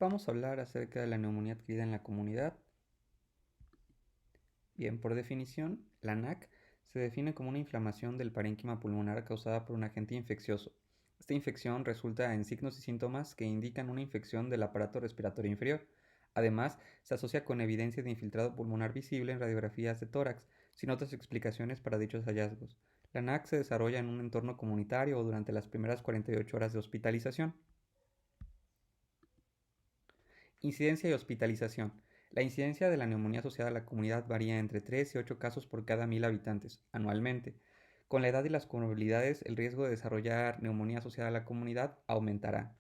vamos a hablar acerca de la neumonía adquirida en la comunidad. Bien, por definición, la NAC se define como una inflamación del parénquima pulmonar causada por un agente infeccioso. Esta infección resulta en signos y síntomas que indican una infección del aparato respiratorio inferior. Además, se asocia con evidencia de infiltrado pulmonar visible en radiografías de tórax, sin otras explicaciones para dichos hallazgos. La NAC se desarrolla en un entorno comunitario o durante las primeras 48 horas de hospitalización. Incidencia y hospitalización. La incidencia de la neumonía asociada a la comunidad varía entre 3 y 8 casos por cada 1000 habitantes anualmente. Con la edad y las comorbilidades, el riesgo de desarrollar neumonía asociada a la comunidad aumentará.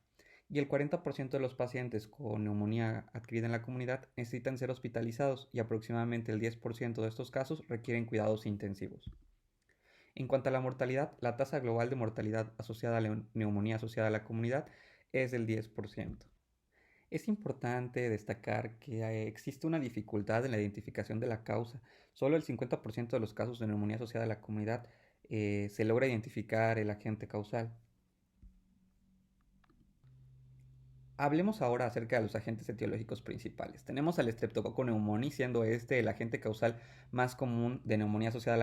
Y el 40% de los pacientes con neumonía adquirida en la comunidad necesitan ser hospitalizados y aproximadamente el 10% de estos casos requieren cuidados intensivos. En cuanto a la mortalidad, la tasa global de mortalidad asociada a la neumonía asociada a la comunidad es del 10%. Es importante destacar que existe una dificultad en la identificación de la causa. Solo el 50% de los casos de neumonía asociada a la comunidad se logra identificar el agente causal. Hablemos ahora acerca de los agentes etiológicos principales. Tenemos al Streptococcus pneumoniae, siendo este el agente causal más común de neumonía asociada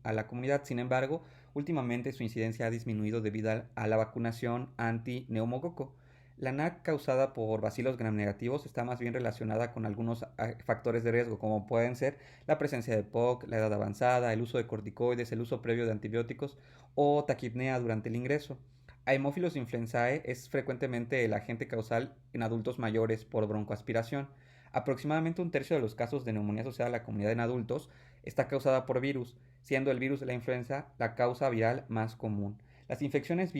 a la comunidad. Sin embargo, últimamente su incidencia ha disminuido debido a la vacunación anti-neumococo. La NAC causada por bacilos gram negativos está más bien relacionada con algunos factores de riesgo, como pueden ser la presencia de POC, la edad avanzada, el uso de corticoides, el uso previo de antibióticos o taquipnea durante el ingreso. Haemophilus influenzae es frecuentemente el agente causal en adultos mayores por broncoaspiración. Aproximadamente un tercio de los casos de neumonía asociada a la comunidad en adultos está causada por virus, siendo el virus de la influenza la causa viral más común. Las infecciones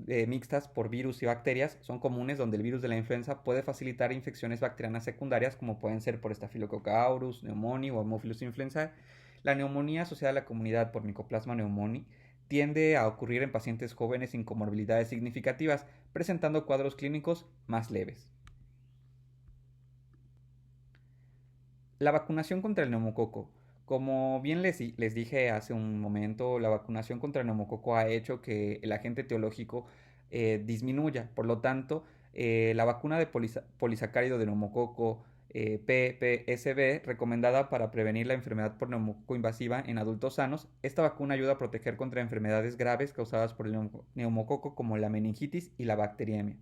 mixtas por virus y bacterias son comunes, donde el virus de la influenza puede facilitar infecciones bacterianas secundarias como pueden ser por Staphylococcus aureus, pneumoniae o Haemophilus influenzae. La neumonía asociada a la comunidad por Mycoplasma pneumoniae tiende a ocurrir en pacientes jóvenes sin comorbilidades significativas, presentando cuadros clínicos más leves. La vacunación contra el neumococo. Como bien les dije hace un momento, la vacunación contra el neumococo ha hecho que el agente etiológico disminuya. Por lo tanto, la vacuna de polisacárido de neumococo PPSB, recomendada para prevenir la enfermedad por neumococo invasiva en adultos sanos, esta vacuna ayuda a proteger contra enfermedades graves causadas por el neumococo como la meningitis y la bacteriemia.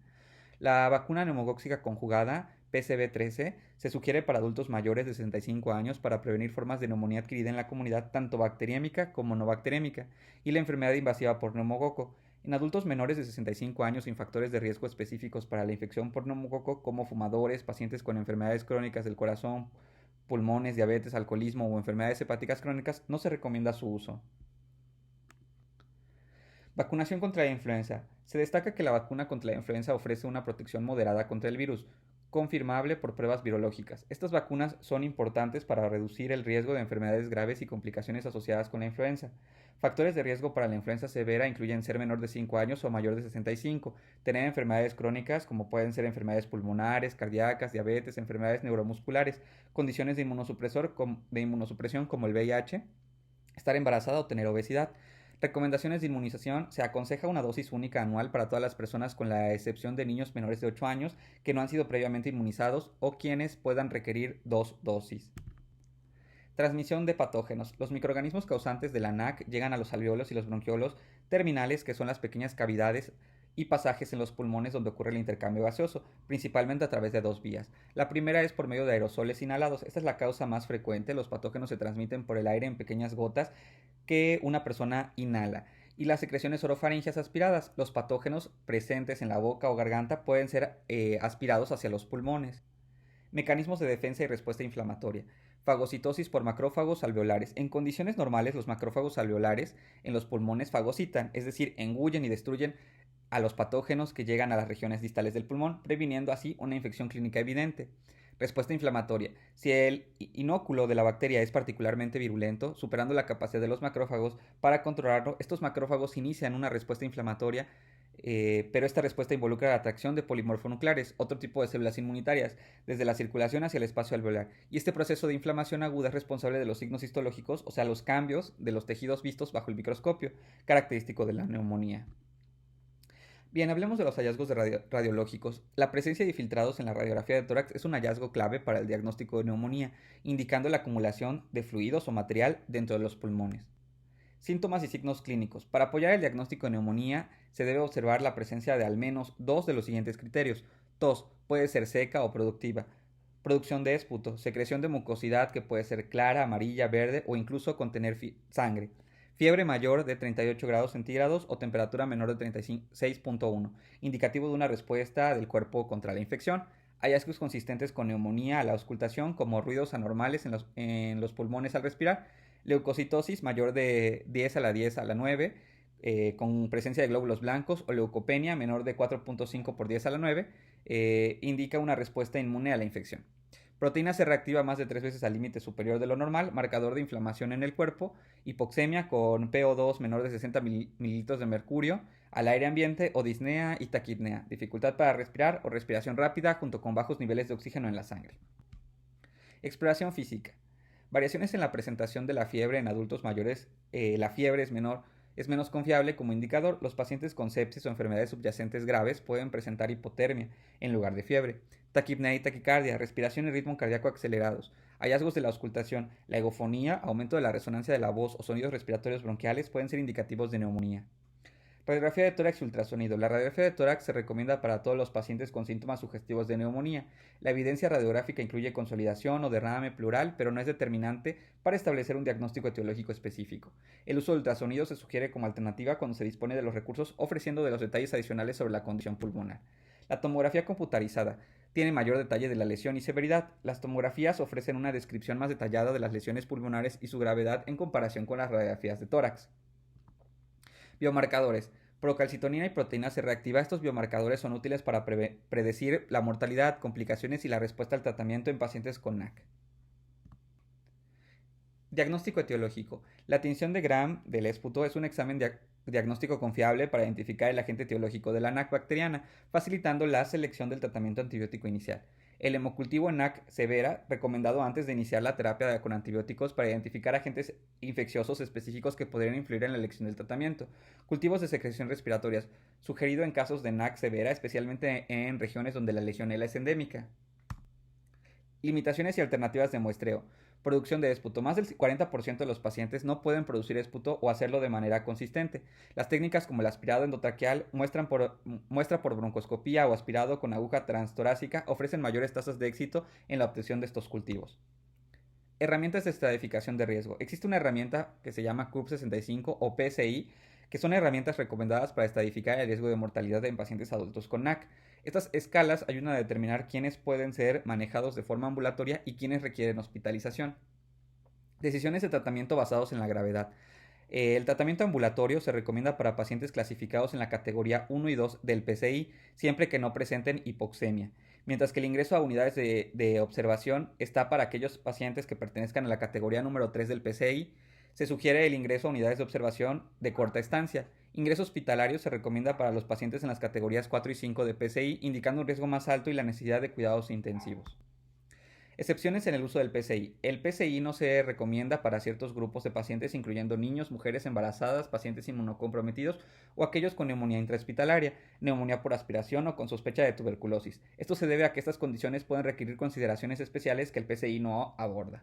La vacuna neumocóxica conjugada PCV13 se sugiere para adultos mayores de 65 años para prevenir formas de neumonía adquirida en la comunidad tanto bacteriémica como no bacteriémica y la enfermedad invasiva por neumococo. En adultos menores de 65 años sin factores de riesgo específicos para la infección por neumococo como fumadores, pacientes con enfermedades crónicas del corazón, pulmones, diabetes, alcoholismo o enfermedades hepáticas crónicas, no se recomienda su uso. Vacunación contra la influenza. Se destaca que la vacuna contra la influenza ofrece una protección moderada contra el virus, confirmable por pruebas virológicas. Estas vacunas son importantes para reducir el riesgo de enfermedades graves y complicaciones asociadas con la influenza. Factores de riesgo para la influenza severa incluyen ser menor de 5 años o mayor de 65, tener enfermedades crónicas como pueden ser enfermedades pulmonares, cardíacas, diabetes, enfermedades neuromusculares, condiciones de inmunosupresión como el VIH, estar embarazada o tener obesidad. Recomendaciones de inmunización. Se aconseja una dosis única anual para todas las personas con la excepción de niños menores de 8 años que no han sido previamente inmunizados o quienes puedan requerir 2 dosis. Transmisión de patógenos. Los microorganismos causantes de la NAC llegan a los alveolos y los bronquiolos terminales, que son las pequeñas cavidades y pasajes en los pulmones donde ocurre el intercambio gaseoso, principalmente a través de dos vías. La primera es por medio de aerosoles inhalados. Esta es la causa más frecuente. Los patógenos se transmiten por el aire en pequeñas gotas que una persona inhala. Y las secreciones orofaringeas aspiradas. Los patógenos presentes en la boca o garganta pueden ser aspirados hacia los pulmones. Mecanismos de defensa y respuesta inflamatoria. Fagocitosis por macrófagos alveolares. En condiciones normales, los macrófagos alveolares en los pulmones fagocitan, es decir, engullen y destruyen a los patógenos que llegan a las regiones distales del pulmón, previniendo así una infección clínica evidente. Respuesta inflamatoria. Si el inóculo de la bacteria es particularmente virulento, superando la capacidad de los macrófagos para controlarlo, estos macrófagos inician una respuesta inflamatoria, pero esta respuesta involucra la atracción de polimorfonucleares, otro tipo de células inmunitarias, desde la circulación hacia el espacio alveolar. Y este proceso de inflamación aguda es responsable de los signos histológicos, o sea, los cambios de los tejidos vistos bajo el microscopio, característico de la neumonía. Bien, hablemos de los hallazgos radiológicos. La presencia de infiltrados en la radiografía de tórax es un hallazgo clave para el diagnóstico de neumonía, indicando la acumulación de fluidos o material dentro de los pulmones. Síntomas y signos clínicos. Para apoyar el diagnóstico de neumonía, se debe observar la presencia de al menos dos de los siguientes criterios. Tos, puede ser seca o productiva. Producción de esputo, secreción de mucosidad que puede ser clara, amarilla, verde o incluso contener sangre. Fiebre mayor de 38 grados centígrados o temperatura menor de 36.1, indicativo de una respuesta del cuerpo contra la infección. Hallazgos consistentes con neumonía a la auscultación, como ruidos anormales en los pulmones al respirar. Leucocitosis mayor de 10 a la 10 a la 9, con presencia de glóbulos blancos, o leucopenia menor de 4.5 por 10 a la 9, indica una respuesta inmune a la infección. Proteína C reactiva más de 3 veces al límite superior de lo normal, marcador de inflamación en el cuerpo. Hipoxemia con PO2 menor de 60 mililitros de mercurio al aire ambiente, o disnea y taquipnea, dificultad para respirar o respiración rápida junto con bajos niveles de oxígeno en la sangre. Exploración física. Variaciones en la presentación de la fiebre en adultos mayores. La fiebre es menos confiable como indicador. Los pacientes con sepsis o enfermedades subyacentes graves pueden presentar hipotermia en lugar de fiebre. Taquipnea y taquicardia, respiración y ritmo cardíaco acelerados. Hallazgos de la auscultación, la egofonía, aumento de la resonancia de la voz o sonidos respiratorios bronquiales pueden ser indicativos de neumonía. Radiografía de tórax y ultrasonido. La radiografía de tórax se recomienda para todos los pacientes con síntomas sugestivos de neumonía. La evidencia radiográfica incluye consolidación o derrame pleural, pero no es determinante para establecer un diagnóstico etiológico específico. El uso de ultrasonido se sugiere como alternativa cuando se dispone de los recursos, ofreciendo de los detalles adicionales sobre la condición pulmonar. La tomografía computarizada tiene mayor detalle de la lesión y severidad. Las tomografías ofrecen una descripción más detallada de las lesiones pulmonares y su gravedad en comparación con las radiografías de tórax. Biomarcadores. Procalcitonina y proteína C reactiva. Estos biomarcadores son útiles para predecir la mortalidad, complicaciones y la respuesta al tratamiento en pacientes con NAC. Diagnóstico etiológico. La tinción de Gram del esputo es un examen diagnóstico confiable para identificar el agente etiológico de la NAC bacteriana, facilitando la selección del tratamiento antibiótico inicial. El hemocultivo NAC severa, recomendado antes de iniciar la terapia con antibióticos para identificar agentes infecciosos específicos que podrían influir en la elección del tratamiento. Cultivos de secreción respiratorias, sugerido en casos de NAC severa, especialmente en regiones donde la legionela es endémica. Limitaciones y alternativas de muestreo. Producción de esputo. Más del 40% de los pacientes no pueden producir esputo o hacerlo de manera consistente. Las técnicas como el aspirado endotraqueal, muestra por broncoscopía o aspirado con aguja transtorácica ofrecen mayores tasas de éxito en la obtención de estos cultivos. Herramientas de estratificación de riesgo. Existe una herramienta que se llama CURB65 o PSI, que son herramientas recomendadas para estratificar el riesgo de mortalidad en pacientes adultos con NAC. Estas escalas ayudan a determinar quiénes pueden ser manejados de forma ambulatoria y quiénes requieren hospitalización. Decisiones de tratamiento basados en la gravedad. El tratamiento ambulatorio se recomienda para pacientes clasificados en la categoría 1 y 2 del PCI, siempre que no presenten hipoxemia, mientras que el ingreso a unidades de observación está para aquellos pacientes que pertenezcan a la categoría número 3 del PCI. Se sugiere el ingreso a unidades de observación de corta estancia. Ingreso hospitalario se recomienda para los pacientes en las categorías 4 y 5 de PCI, indicando un riesgo más alto y la necesidad de cuidados intensivos. Excepciones en el uso del PCI. El PCI no se recomienda para ciertos grupos de pacientes, incluyendo niños, mujeres embarazadas, pacientes inmunocomprometidos o aquellos con neumonía intrahospitalaria, neumonía por aspiración o con sospecha de tuberculosis. Esto se debe a que estas condiciones pueden requerir consideraciones especiales que el PCI no aborda.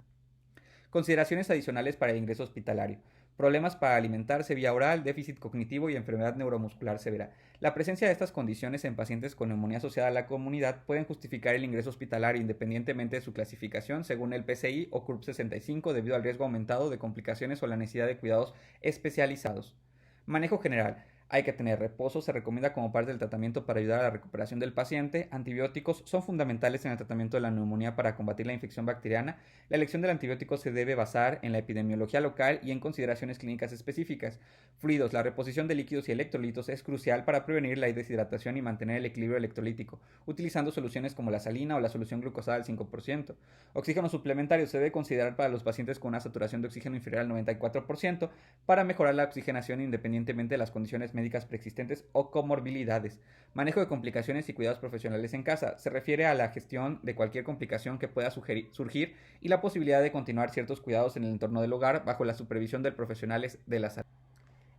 Consideraciones adicionales para el ingreso hospitalario. Problemas para alimentarse vía oral, déficit cognitivo y enfermedad neuromuscular severa. La presencia de estas condiciones en pacientes con neumonía asociada a la comunidad pueden justificar el ingreso hospitalario independientemente de su clasificación según el PCI o CURB65 debido al riesgo aumentado de complicaciones o la necesidad de cuidados especializados. Manejo general. Hay que tener reposo, se recomienda como parte del tratamiento para ayudar a la recuperación del paciente. Antibióticos son fundamentales en el tratamiento de la neumonía para combatir la infección bacteriana. La elección del antibiótico se debe basar en la epidemiología local y en consideraciones clínicas específicas. Fluidos. La reposición de líquidos y electrolitos es crucial para prevenir la deshidratación y mantener el equilibrio electrolítico, utilizando soluciones como la salina o la solución glucosada al 5%. Oxígeno suplementario se debe considerar para los pacientes con una saturación de oxígeno inferior al 94% para mejorar la oxigenación independientemente de las condiciones médicas preexistentes o comorbilidades. Manejo de complicaciones y cuidados profesionales en casa. Se refiere a la gestión de cualquier complicación que pueda surgir y la posibilidad de continuar ciertos cuidados en el entorno del hogar bajo la supervisión de profesionales de la salud.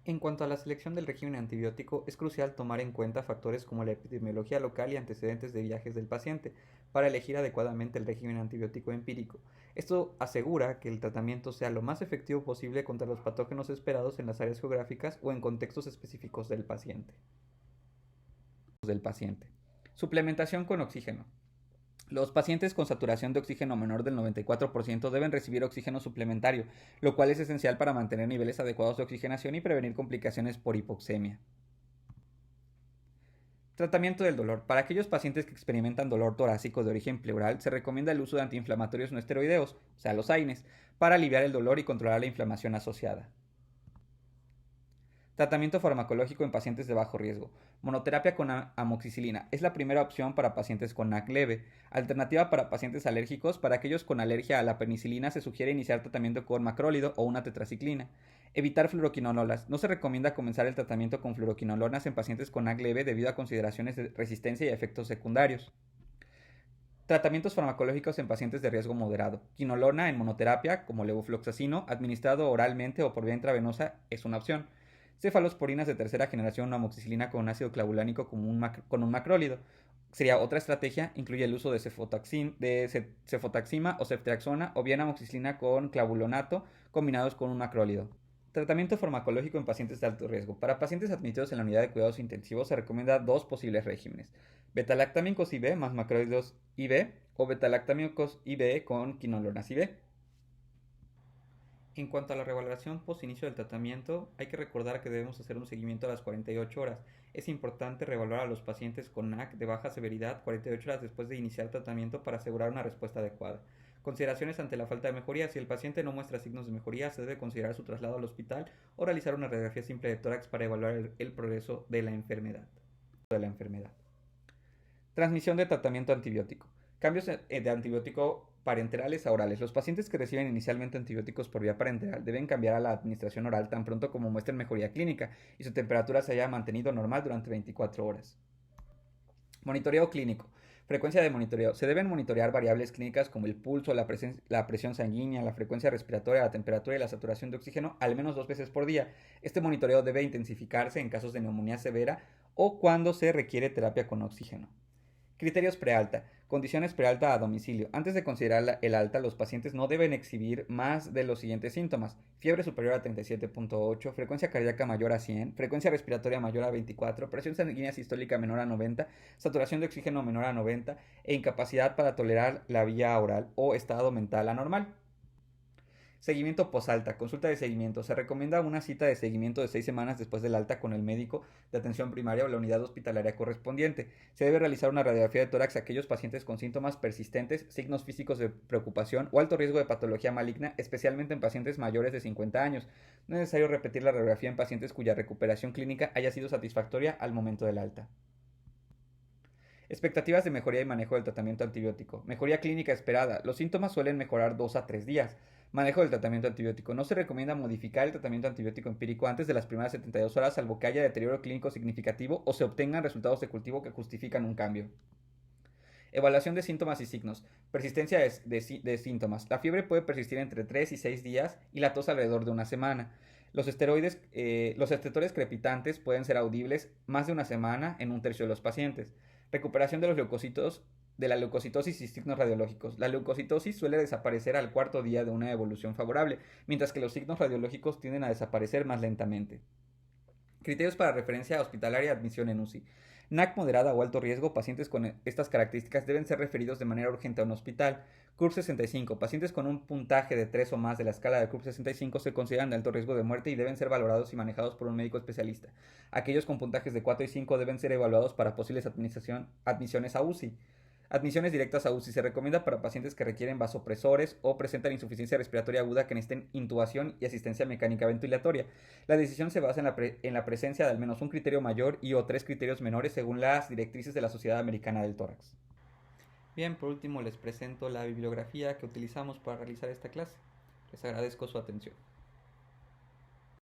En cuanto a la selección del régimen antibiótico, es crucial tomar en cuenta factores como la epidemiología local y antecedentes de viajes del paciente para elegir adecuadamente el régimen antibiótico empírico. Esto asegura que el tratamiento sea lo más efectivo posible contra los patógenos esperados en las áreas geográficas o en contextos específicos del paciente. Suplementación con oxígeno. Los pacientes con saturación de oxígeno menor del 94% deben recibir oxígeno suplementario, lo cual es esencial para mantener niveles adecuados de oxigenación y prevenir complicaciones por hipoxemia. Tratamiento del dolor. Para aquellos pacientes que experimentan dolor torácico de origen pleural, se recomienda el uso de antiinflamatorios no esteroideos, o sea, los AINES, para aliviar el dolor y controlar la inflamación asociada. Tratamiento farmacológico en pacientes de bajo riesgo. Monoterapia con amoxicilina. Es la primera opción para pacientes con NAC leve. Alternativa para pacientes alérgicos. Para aquellos con alergia a la penicilina se sugiere iniciar tratamiento con macrólido o una tetraciclina. Evitar fluoroquinolonas. No se recomienda comenzar el tratamiento con fluoroquinolonas en pacientes con NAC leve debido a consideraciones de resistencia y efectos secundarios. Tratamientos farmacológicos en pacientes de riesgo moderado. Quinolona en monoterapia, como levofloxacino, administrado oralmente o por vía intravenosa, es una opción. Cefalosporinas de tercera generación o amoxicilina con ácido clavulánico con un macrólido. Sería otra estrategia, incluye el uso de cefotaxima o ceftriaxona o bien amoxicilina con clavulonato combinados con un macrólido. Tratamiento farmacológico en pacientes de alto riesgo. Para pacientes admitidos en la unidad de cuidados intensivos se recomienda dos posibles regímenes: betalactámicos IV más macrólidos IV o betalactámicos IV con quinolonas IV. En cuanto a la revaloración post-inicio del tratamiento, hay que recordar que debemos hacer un seguimiento a las 48 horas. Es importante revalorar a los pacientes con NAC de baja severidad 48 horas después de iniciar tratamiento para asegurar una respuesta adecuada. Consideraciones ante la falta de mejoría. Si el paciente no muestra signos de mejoría, se debe considerar su traslado al hospital o realizar una radiografía simple de tórax para evaluar el progreso de la enfermedad. Transmisión de tratamiento antibiótico. Cambios de antibiótico parenterales a orales. Los pacientes que reciben inicialmente antibióticos por vía parenteral deben cambiar a la administración oral tan pronto como muestren mejoría clínica y su temperatura se haya mantenido normal durante 24 horas. Monitoreo clínico. Frecuencia de monitoreo. Se deben monitorear variables clínicas como el pulso, la presión sanguínea, la frecuencia respiratoria, la temperatura y la saturación de oxígeno al menos 2 veces por día. Este monitoreo debe intensificarse en casos de neumonía severa o cuando se requiere terapia con oxígeno. Criterios prealta. Condiciones prealta a domicilio. Antes de considerar el alta, los pacientes no deben exhibir más de los siguientes síntomas: fiebre superior a 37.8, frecuencia cardíaca mayor a 100, frecuencia respiratoria mayor a 24, presión sanguínea sistólica menor a 90, saturación de oxígeno menor a 90 e incapacidad para tolerar la vía oral o estado mental anormal. Seguimiento posalta. Consulta de seguimiento. Se recomienda una cita de seguimiento de 6 semanas después del alta con el médico de atención primaria o la unidad hospitalaria correspondiente. Se debe realizar una radiografía de tórax a aquellos pacientes con síntomas persistentes, signos físicos de preocupación o alto riesgo de patología maligna, especialmente en pacientes mayores de 50 años. No es necesario repetir la radiografía en pacientes cuya recuperación clínica haya sido satisfactoria al momento del alta. Expectativas de mejoría y manejo del tratamiento antibiótico. Mejoría clínica esperada. Los síntomas suelen mejorar 2 a 3 días. Manejo del tratamiento antibiótico. No se recomienda modificar el tratamiento antibiótico empírico antes de las primeras 72 horas, salvo que haya deterioro clínico significativo o se obtengan resultados de cultivo que justifican un cambio. Evaluación de síntomas y signos. Persistencia de síntomas. La fiebre puede persistir entre 3 y 6 días y la tos alrededor de una semana. Los estertores crepitantes pueden ser audibles más de una semana en un tercio de los pacientes. Recuperación de los leucocitos, de la leucocitosis y signos radiológicos. La leucocitosis suele desaparecer al cuarto día de una evolución favorable, mientras que los signos radiológicos tienden a desaparecer más lentamente. Criterios para referencia hospitalaria y admisión en UCI. NAC moderada o alto riesgo. Pacientes con estas características deben ser referidos de manera urgente a un hospital. CURB 65. Pacientes con un puntaje de 3 o más de la escala de CURB 65 se consideran de alto riesgo de muerte y deben ser valorados y manejados por un médico especialista. Aquellos con puntajes de 4 y 5 deben ser evaluados para posibles admisiones a UCI. Admisiones directas a UCI. Se recomienda para pacientes que requieren vasopresores o presentan insuficiencia respiratoria aguda que necesiten intubación y asistencia mecánica ventilatoria. La decisión se basa en la presencia de al menos un criterio mayor y o 3 criterios menores según las directrices de la Sociedad Americana del Tórax. Bien, por último les presento la bibliografía que utilizamos para realizar esta clase. Les agradezco su atención.